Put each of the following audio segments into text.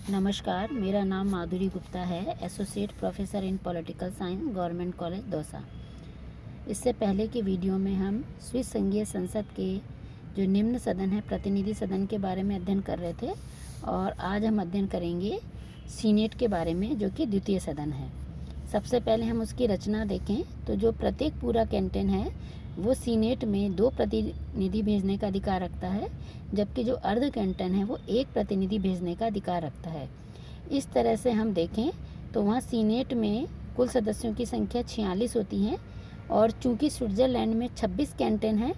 नमस्कार, मेरा नाम माधुरी गुप्ता है, associate professor in political science, government college Dausa. इससे पहले के वीडियो में हम स्विस संघीय संसद के जो निम्न सदन है, प्रतिनिधि सदन के बारे में अध्ययन कर रहे थे और आज हम अध्ययन करेंगे सीनेट के बारे में, जो कि द्वितीय सदन है। सबसे पहले हम उसकी रचना देखें तो जो प्रत्येक पूरा कैंटन है वो सीनेट में 2 प्रतिनिधि भेजने का अधिकार रखता है, जबकि जो अर्ध कैंटन है वो 1 प्रतिनिधि भेजने का अधिकार रखता है। इस तरह से हम देखें तो वहाँ सीनेट में कुल सदस्यों की संख्या 46 होती है और चूंकि स्विट्ज़रलैंड में 26 कैंटन हैं,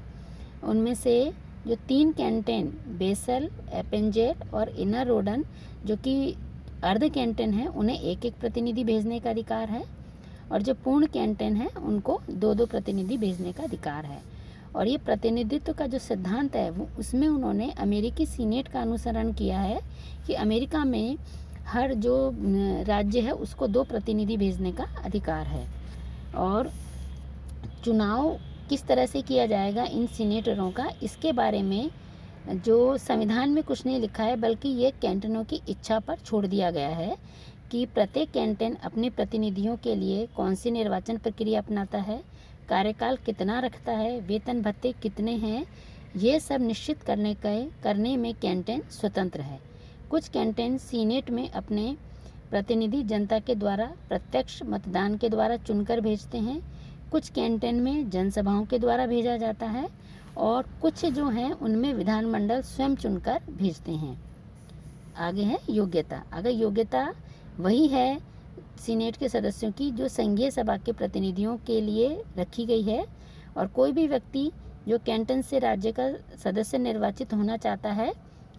उनमें से जो 3 कैंटन बेसल, एपेंजेट और इनर रोडन जो कि अर्ध कैंटन है, उन्हें 1-1 प्रतिनिधि भेजने का अधिकार है और जो पूर्ण कैंटन है उनको 2-2 प्रतिनिधि भेजने का अधिकार है। और ये प्रतिनिधित्व का जो सिद्धांत है वो उसमें उन्होंने अमेरिकी सीनेट का अनुसरण किया है कि अमेरिका में हर जो राज्य है उसको 2 प्रतिनिधि भेजने का अधिकार है। और चुनाव किस तरह से किया जाएगा इन सीनेटरों का, इसके बारे में जो संविधान में कुछ नहीं लिखा है, बल्कि ये कैंटनों की इच्छा पर छोड़ दिया गया है कि प्रत्येक कैंटन अपने प्रतिनिधियों के लिए कौन सी निर्वाचन प्रक्रिया अपनाता है, कार्यकाल कितना रखता है, वेतन भत्ते कितने हैं, ये सब निश्चित करने में कैंटन स्वतंत्र है। कुछ कैंटन सीनेट में अपने प्रतिनिधि जनता के द्वारा प्रत्यक्ष मतदान के द्वारा चुनकर भेजते हैं, कुछ कैंटन में जनसभाओं के द्वारा भेजा जाता है और कुछ जो हैं उनमें विधानमंडल स्वयं चुनकर भेजते हैं। आगे है योग्यता। अगर योग्यता वही है सीनेट के सदस्यों की जो संघीय सभा के प्रतिनिधियों के लिए रखी गई है, और कोई भी व्यक्ति जो कैंटन से राज्य का सदस्य निर्वाचित होना चाहता है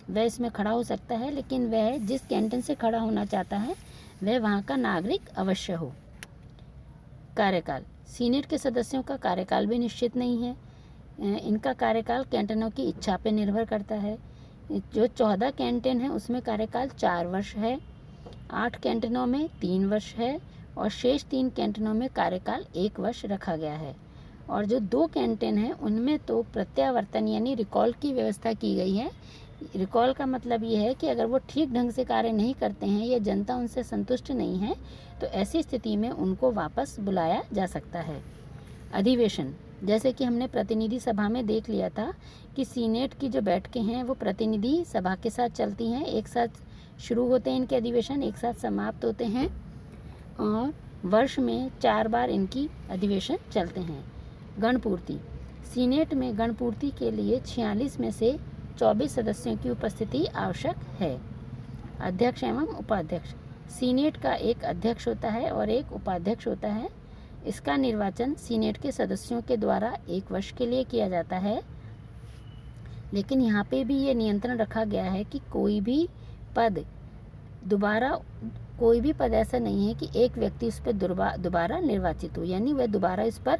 वह इसमें खड़ा हो सकता है, लेकिन वह जिस कैंटन से खड़ा होना चाहता है वह वहाँ का नागरिक अवश्य हो। कार्यकाल। सीनेट के सदस्यों का कार्यकाल भी निश्चित नहीं है। इनका कार्यकाल कैंटनों की इच्छा पर निर्भर करता है। जो 14 कैंटन है उसमें कार्यकाल 4 वर्ष है, 8 कैंटनों में 3 वर्ष है और शेष 3 कैंटनों में कार्यकाल 1 वर्ष रखा गया है। और जो 2 कैंटन हैं उनमें तो प्रत्यावर्तन यानी रिकॉल की व्यवस्था की गई है। रिकॉल का मतलब ये है कि अगर वो ठीक ढंग से कार्य नहीं करते हैं या जनता उनसे संतुष्ट नहीं है तो ऐसी स्थिति में उनको वापस बुलाया जा सकता है। अधिवेशन। जैसे कि हमने प्रतिनिधि सभा में देख लिया था कि सीनेट की जो बैठकें हैं वो प्रतिनिधि सभा के साथ चलती हैं, एक साथ शुरू होते हैं इनके अधिवेशन, एक साथ समाप्त होते हैं और वर्ष में 4 बार इनकी अधिवेशन चलते हैं। गणपूर्ति। सीनेट में गणपूर्ति के लिए 46 में से 24 सदस्यों की उपस्थिति आवश्यक है। अध्यक्ष एवं उपाध्यक्ष। सीनेट का एक अध्यक्ष होता है और एक उपाध्यक्ष होता है। इसका निर्वाचन सीनेट के सदस्यों के द्वारा 1 वर्ष के लिए किया जाता है, लेकिन यहाँ पे भी ये नियंत्रण रखा गया है कि कोई भी पद ऐसा नहीं है कि एक व्यक्ति उस पर दोबारा निर्वाचित हो, यानी वह दोबारा इस पर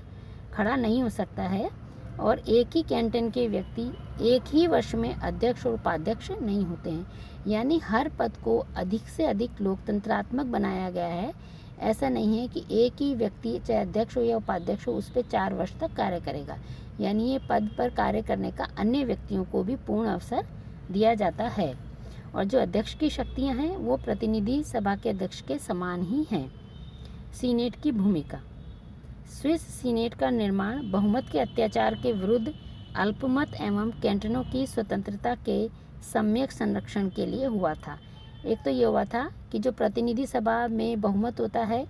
खड़ा नहीं हो सकता है। और एक ही कैंटन के व्यक्ति एक ही वर्ष में अध्यक्ष और उपाध्यक्ष नहीं होते हैं, यानी हर पद को अधिक से अधिक लोकतंत्रात्मक बनाया गया है। ऐसा नहीं है कि एक ही व्यक्ति चाहे अध्यक्ष हो या उपाध्यक्ष हो उस पर 4 वर्ष तक कार्य करेगा, यानी ये पद पर कार्य करने का अन्य व्यक्तियों को भी पूर्ण अवसर दिया जाता है। और जो अध्यक्ष की शक्तियां हैं वो प्रतिनिधि सभा के अध्यक्ष के समान ही हैं। सीनेट की भूमिका। स्विस सीनेट का निर्माण बहुमत के अत्याचार के विरुद्ध अल्पमत एवं कैंटनों की स्वतंत्रता के सम्यक संरक्षण के लिए हुआ था। एक तो ये हुआ था कि जो प्रतिनिधि सभा में बहुमत होता है,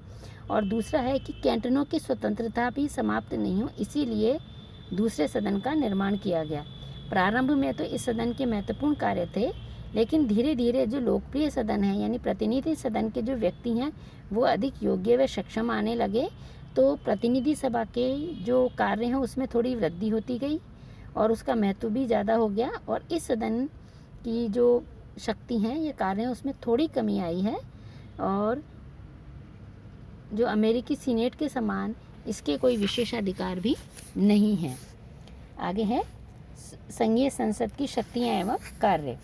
और दूसरा है कि कैंटनों की स्वतंत्रता भी समाप्त नहीं हो, इसीलिए दूसरे सदन का निर्माण किया गया। प्रारंभ में तो इस सदन के महत्वपूर्ण कार्य थे, लेकिन धीरे धीरे जो लोकप्रिय सदन है यानी प्रतिनिधि सदन के जो व्यक्ति हैं वो अधिक योग्य व सक्षम आने लगे, तो प्रतिनिधि सभा के जो कार्य हैं उसमें थोड़ी वृद्धि होती गई और उसका महत्व भी ज़्यादा हो गया, और इस सदन की जो शक्ति हैं ये कार्य हैं उसमें थोड़ी कमी आई है। और जो अमेरिकी सीनेट के समान इसके कोई विशेषाधिकार भी नहीं है। आगे है संघीय संसद की शक्तियाँ एवं कार्य।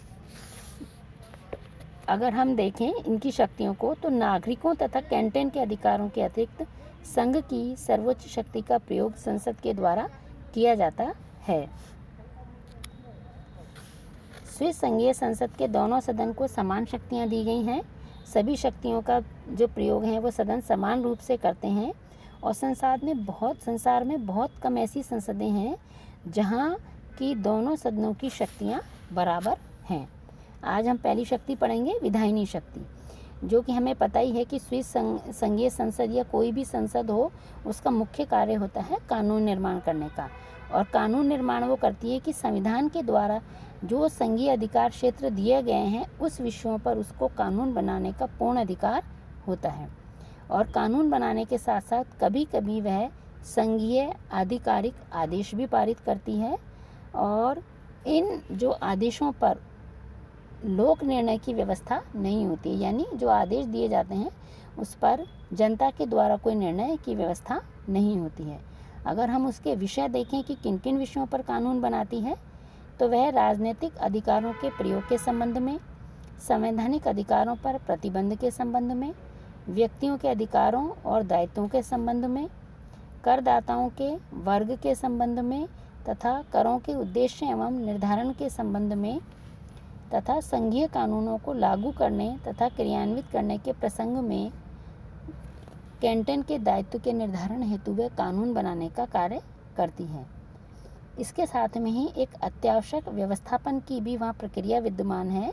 अगर हम देखें इनकी शक्तियों को तो नागरिकों तथा कैंटन के अधिकारों के अतिरिक्त संघ की सर्वोच्च शक्ति का प्रयोग संसद के द्वारा किया जाता है। स्विस संघीय संसद के दोनों सदन को समान शक्तियां दी गई हैं। सभी शक्तियों का जो प्रयोग है वो सदन समान रूप से करते हैं और संसार में बहुत कम ऐसी संसदें हैं जहां की दोनों सदनों की शक्तियां बराबर हैं। आज हम पहली शक्ति पढ़ेंगे, विधायिनी शक्ति, जो कि हमें पता ही है कि स्विस संघीय संसद या कोई भी संसद हो, उसका मुख्य कार्य होता है कानून निर्माण करने का। और कानून निर्माण वो करती है कि संविधान के द्वारा जो संघीय अधिकार क्षेत्र दिए गए हैं उस विषयों पर उसको कानून बनाने का पूर्ण अधिकार होता है। और कानून बनाने के साथ साथ कभी कभी वह संघीय आधिकारिक आदेश भी पारित करती है और इन जो आदेशों पर लोक निर्णय की व्यवस्था नहीं होती, यानी जो आदेश दिए जाते हैं उस पर जनता के द्वारा कोई निर्णय की व्यवस्था नहीं होती है। अगर हम उसके विषय देखें कि किन किन विषयों पर कानून बनाती है, तो वह राजनीतिक अधिकारों के प्रयोग के संबंध में, संवैधानिक अधिकारों पर प्रतिबंध के संबंध में, व्यक्तियों के अधिकारों और दायित्वों के संबंध में, करदाताओं के वर्ग के संबंध में तथा करों के उद्देश्य एवं निर्धारण के संबंध में तथा संघीय कानूनों को लागू करने तथा क्रियान्वित करने के प्रसंग में कैंटन के दायित्व के निर्धारण हेतु वे कानून बनाने का कार्य करती हैं। इसके साथ में ही एक अत्यावश्यक व्यवस्थापन की भी वहाँ प्रक्रिया विद्यमान है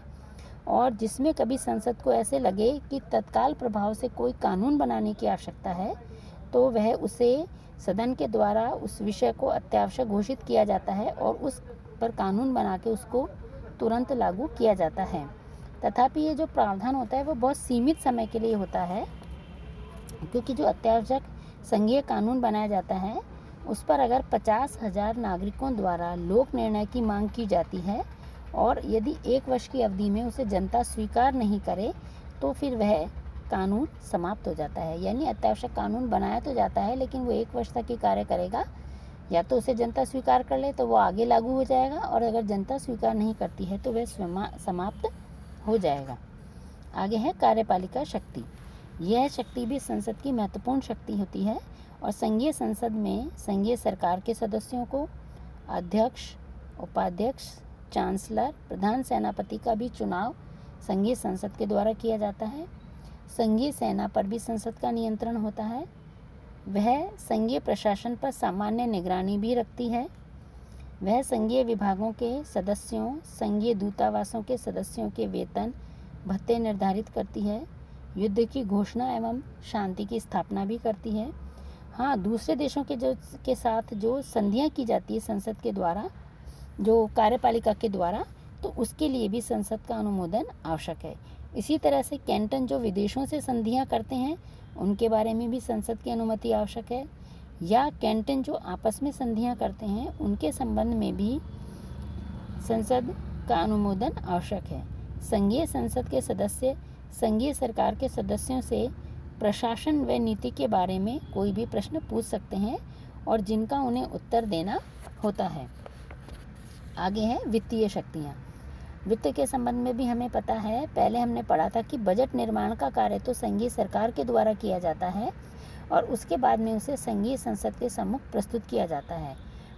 और जिसमें कभी संसद को ऐसे लगे कि तत्काल प्रभाव से कोई कानून बनाने की आवश्यकता है तो वह उसे सदन के द्वारा उस विषय को अत्यावश्यक घोषित किया जाता है और उस पर कानून बना के उसको तुरंत लागू किया जाता है। तथापि ये जो प्रावधान होता है वो बहुत सीमित समय के लिए होता है, क्योंकि जो अत्यावश्यक संघीय कानून बनाया जाता है उस पर अगर 50,000 नागरिकों द्वारा लोक निर्णय की मांग की जाती है और यदि 1 वर्ष की अवधि में उसे जनता स्वीकार नहीं करे तो फिर वह कानून समाप्त हो जाता है। यानी अत्यावश्यक कानून बनाया तो जाता है लेकिन वो 1 वर्ष तक ही कार्य करेगा, या तो उसे जनता स्वीकार कर ले तो वो आगे लागू हो जाएगा और अगर जनता स्वीकार नहीं करती है तो वह समाप्त हो जाएगा। आगे है कार्यपालिका शक्ति। यह शक्ति भी संसद की महत्वपूर्ण शक्ति होती है और संघीय संसद में संघीय सरकार के सदस्यों को अध्यक्ष, उपाध्यक्ष, चांसलर, प्रधान सेनापति का भी चुनाव संघीय संसद के द्वारा किया जाता है। संघीय सेना पर भी संसद का नियंत्रण होता है। वह संघीय प्रशासन पर सामान्य निगरानी भी रखती है। वह संघीय विभागों के सदस्यों, संघीय दूतावासों के सदस्यों के वेतन भत्ते निर्धारित करती है। युद्ध की घोषणा एवं शांति की स्थापना भी करती है। हाँ, दूसरे देशों के साथ जो संधियाँ की जाती है संसद के द्वारा, जो कार्यपालिका के द्वारा, तो उसके लिए भी संसद का अनुमोदन आवश्यक है। इसी तरह से कैंटन जो विदेशों से संधियाँ करते हैं उनके बारे में भी संसद की अनुमति आवश्यक है, या कैंटन जो आपस में संधियाँ करते हैं उनके संबंध में भी संसद का अनुमोदन आवश्यक है। संघीय संसद के सदस्य संघीय सरकार के सदस्यों से प्रशासन व नीति के बारे में कोई भी प्रश्न पूछ सकते हैं और जिनका उन्हें उत्तर देना होता है। आगे है वित्तीय शक्तियाँ। वित्त के संबंध में भी हमें पता है, पहले हमने पढ़ा था कि बजट निर्माण का कार्य तो संघीय सरकार के द्वारा किया जाता है और उसके बाद में उसे संघीय संसद के सम्मुख प्रस्तुत किया जाता है।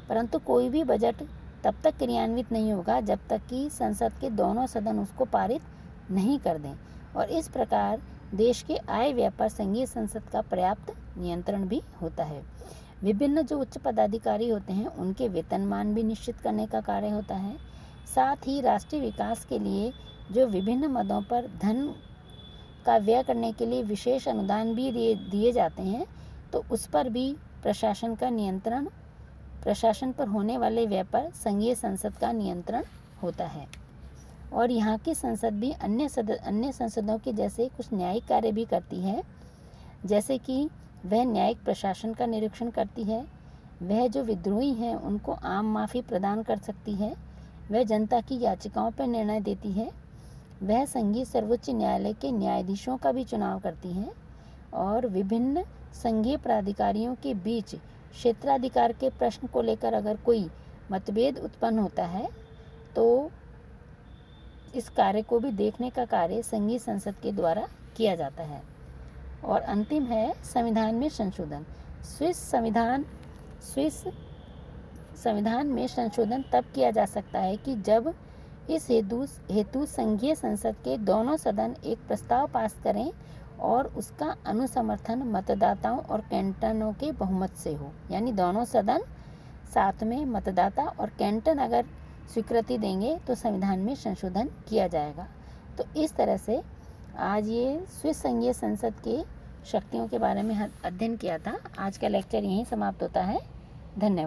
परंतु कोई भी बजट तब तक क्रियान्वित नहीं होगा जब तक कि संसद के दोनों सदन उसको पारित नहीं कर दें और इस प्रकार देश के आय व्यय पर संघीय संसद का पर्याप्त नियंत्रण भी होता है। विभिन्न जो उच्च पदाधिकारी होते हैं उनके वेतनमान भी निश्चित करने का कार्य होता है। साथ ही राष्ट्रीय विकास के लिए जो विभिन्न मदों पर धन का व्यय करने के लिए विशेष अनुदान भी दिए जाते हैं, तो उस पर भी प्रशासन का नियंत्रण, प्रशासन पर होने वाले व्यय पर संघीय संसद का नियंत्रण होता है। और यहाँ की संसद भी अन्य संसदों के जैसे कुछ न्यायिक कार्य भी करती है, जैसे कि वह न्यायिक प्रशासन का निरीक्षण करती है, वह जो विद्रोही हैं उनको आम माफ़ी प्रदान कर सकती है, वह जनता की याचिकाओं पर निर्णय देती है, वह संघीय सर्वोच्च न्यायालय के न्यायाधीशों का भी चुनाव करती है और विभिन्न संघीय प्राधिकारियों के बीच क्षेत्राधिकार के प्रश्न को लेकर अगर कोई मतभेद उत्पन्न होता है तो इस कार्य को भी देखने का कार्य संघीय संसद के द्वारा किया जाता है। और अंतिम है संविधान में संशोधन। स्विस संविधान में संशोधन तब किया जा सकता है कि जब इस हेतु संघीय संसद के दोनों सदन एक प्रस्ताव पास करें और उसका अनुसमर्थन मतदाताओं और कैंटनों के बहुमत से हो। यानी दोनों सदन साथ में मतदाता और कैंटन अगर स्वीकृति देंगे तो संविधान में संशोधन किया जाएगा। तो इस तरह से आज ये स्विस संघीय संसद के शक्तियों के बारे में अध्ययन किया था। आज का लेक्चर यहीं समाप्त होता है। धन्यवाद।